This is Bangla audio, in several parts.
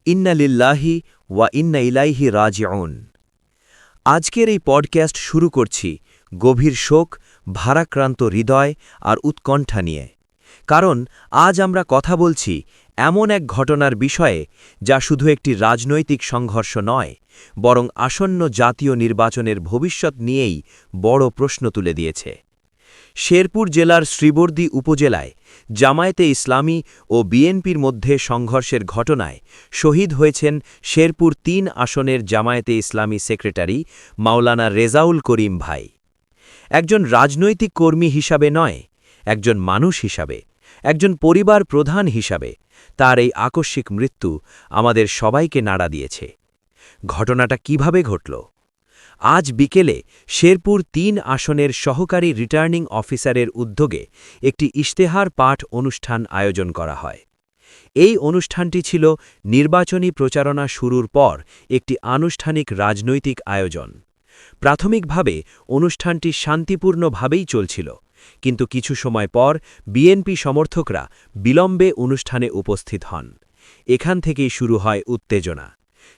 ইন্না লিল্লাহি ওয়া ইন্না ইলাইহি রাজিউন। আজকের এই পডকাস্ট শুরু করছি গভীর শোক, ভারাক্রান্ত হৃদয় আর উৎকণ্ঠা নিয়ে। কারণ আজ আমরা কথা বলছি এমন এক ঘটনার বিষয়ে যা শুধু একটি রাজনৈতিক সংঘর্ষ নয়, বরং আসন্ন জাতীয় নির্বাচনের ভবিষ্যৎ নিয়েই বড় প্রশ্ন তুলে দিয়েছে। শেরপুর জেলার শ্রীবর্দী উপজেলায় জামায়াতে ইসলামী ও বিএনপির মধ্যে সংঘর্ষের ঘটনায় শহীদ হয়েছেন শেরপুর ৩ আসনের জামায়াতে ইসলামী সেক্রেটারি মাওলানা রেজাউল করিম ভাই। একজন রাজনৈতিক কর্মী হিসাবে নয়, একজন মানুষ হিসাবে, একজন পরিবার প্রধান হিসাবে তার এই আকস্মিক মৃত্যু আমাদের সবাইকে নাড়া দিয়েছে। ঘটনাটা কিভাবে ঘটল? আজ বিকেলে শেরপুর ৩ আসনের সহকারী রিটার্নিং অফিসারের উদ্যোগে একটি ইশতেহার পাঠ অনুষ্ঠান আয়োজন করা হয়। এই অনুষ্ঠানটি ছিল নির্বাচনী প্রচারণা শুরুর পর একটি আনুষ্ঠানিক রাজনৈতিক আয়োজন। প্রাথমিকভাবে অনুষ্ঠানটি শান্তিপূর্ণভাবেই চলছিল, কিন্তু কিছু সময় পর বিএনপি সমর্থকরা বিলম্বে অনুষ্ঠানে উপস্থিত হন। এখান থেকেই শুরু হয় উত্তেজনা।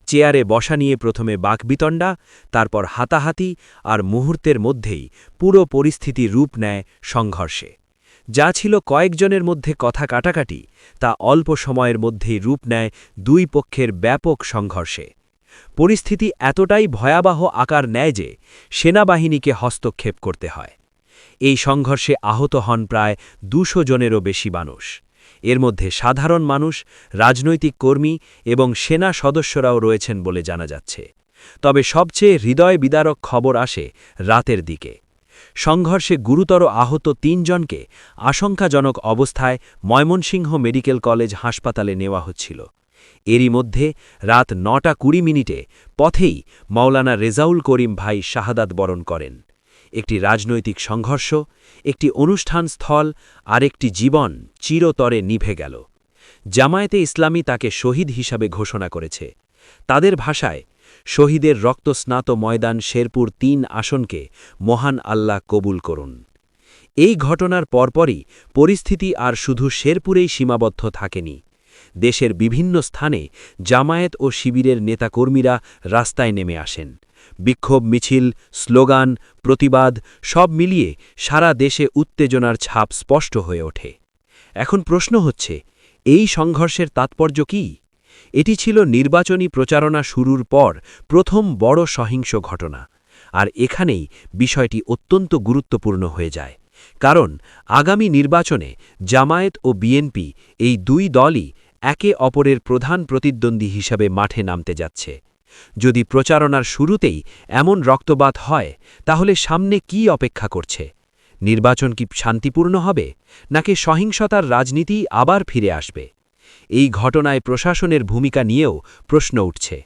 চেয়ারে বসা নিয়ে প্রথমে বাকবিতণ্ডা, তারপর হাতাহাতি, আর মুহূর্তের মধ্যেই পুরো পরিস্থিতি রূপ নেয় সংঘর্ষে। যা ছিল কয়েকজনের মধ্যে কথা কাটাকাটি, তা অল্প সময়ের মধ্যেই রূপ নেয় দুই পক্ষের ব্যাপক সংঘর্ষে। পরিস্থিতি এতটাই ভয়াবহ আকার নেয় যে সেনাবাহিনীকে হস্তক্ষেপ করতে হয়। এই সংঘর্ষে আহত হন প্রায় ২০০ জনেরও বেশি মানুষ। এর মধ্যে সাধারণ মানুষ, রাজনৈতিক কর্মী এবং সেনা সদস্যরাও রয়েছেন বলে জানা যাচ্ছে। তবে সবচেয়ে হৃদয় বিদারক খবর আসে রাতের দিকে। সংঘর্ষে গুরুতর আহত ৩ জনকে আশঙ্কাজনক অবস্থায় ময়মনসিংহ মেডিকেল কলেজ হাসপাতালে নেওয়া হচ্ছিল। এরই মধ্যে রাত ৯:২০ পথেই মাওলানা রেজাউল করিম ভাই শাহাদাত বরণ করেন। একটি রাজনৈতিক সংঘর্ষ, একটি অনুষ্ঠান স্থল আর একটি জীবন চিরতরে নিভে গেল। জামায়াতে ইসলামী তাকে শহীদ হিসাবে ঘোষণা করেছে। তাদের ভাষায়, শহীদের রক্তস্নাত ময়দান শেরপুর ৩ আসনকে মহান আল্লাহ কবুল করুন। এই ঘটনার পরপরই পরিস্থিতি আর শুধু শেরপুরেই সীমাবদ্ধ থাকেনি। দেশের বিভিন্ন স্থানে জামায়াত ও শিবিরের নেতাকর্মীরা রাস্তায় নেমে আসেন। বিক্ষোভ মিছিল, স্লোগান, প্রতিবাদ সব মিলিয়ে সারা দেশে উত্তেজনার ছাপ স্পষ্ট হয়ে ওঠে। এখন প্রশ্ন হচ্ছে, এই সংঘর্ষের তাৎপর্য কী? এটি ছিল নির্বাচনী প্রচারণা শুরুর পর প্রথম বড় সহিংস ঘটনা। আর এখানেই বিষয়টি অত্যন্ত গুরুত্বপূর্ণ হয়ে যায়। কারণ আগামী নির্বাচনে জামায়াত ও বিএনপি এই দুই দলই একে অপরের প্রধান প্রতিদ্বন্দ্বী হিসাবে মাঠে নামতে যাচ্ছে। যদি প্রচারণার শুরুতেই এমন রক্তপাত হয়, তাহলে সামনে কি অপেক্ষা করছে? নির্বাচন কি শান্তিপূর্ণ হবে, নাকি সহিংসতার রাজনীতি আবার ফিরে আসবে? এই ঘটনায় প্রশাসনের ভূমিকা নিয়েও প্রশ্ন উঠছে।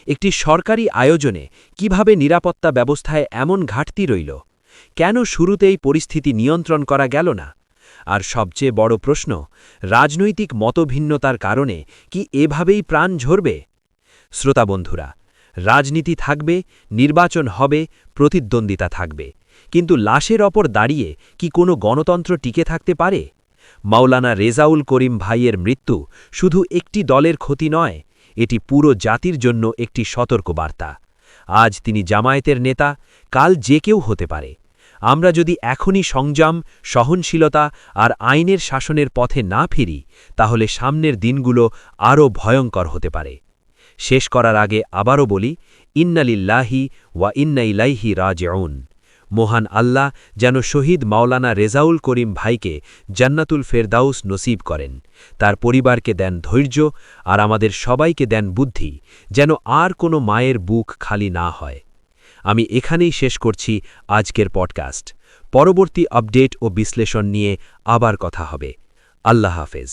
একটি সরকারি আয়োজনে কিভাবে নিরাপত্তা ব্যবস্থায় এমন ঘাটতি রইল? কেন শুরুতেই পরিস্থিতি নিয়ন্ত্রণ করা গেল না? আর সবচেয়ে বড় প্রশ্ন, রাজনৈতিক মতভিন্নতার কারণে কি এভাবেই প্রাণ ঝরবে? শ্রোতা বন্ধুরা, রাজনীতি থাকবে, নির্বাচন হবে, প্রতিদ্বন্দ্বিতা থাকবে, কিন্তু লাশের ওপর দাঁড়িয়ে কি কোনো গণতন্ত্র টিকে থাকতে পারে? মাওলানা রেজাউল করিম ভাইয়ের মৃত্যু শুধু একটি দলের ক্ষতি নয়, এটি পুরো জাতির জন্য একটি সতর্কবার্তা। আজ তিনি জামায়াতের নেতা, কাল যে কেউ হতে পারে। আমরা যদি এখনই সংযম, সহনশীলতা আর আইনের শাসনের পথে না ফিরি, তাহলে সামনের দিনগুলো আরও ভয়ঙ্কর হতে পারে। শেষ করার আগে আবারও বলি, ইন্না লিল্লাহি ওয়া ইন্না ইলাইহি রাজিউন। মহান আল্লাহ যেন শহীদ মাওলানা রেজাউল করিম ভাইকে জান্নাতুল ফেরদাউস নসিব করেন, তার পরিবারকে দেন ধৈর্য, আর আমাদের সবাইকে দেন বুদ্ধি, যেন আর কোনো মায়ের বুক খালি না হয়। আমি এখানেই শেষ করছি আজকের পডকাস্ট। পরবর্তী আপডেট ও বিশ্লেষণ নিয়ে আবার কথা হবে। আল্লাহ হাফেজ।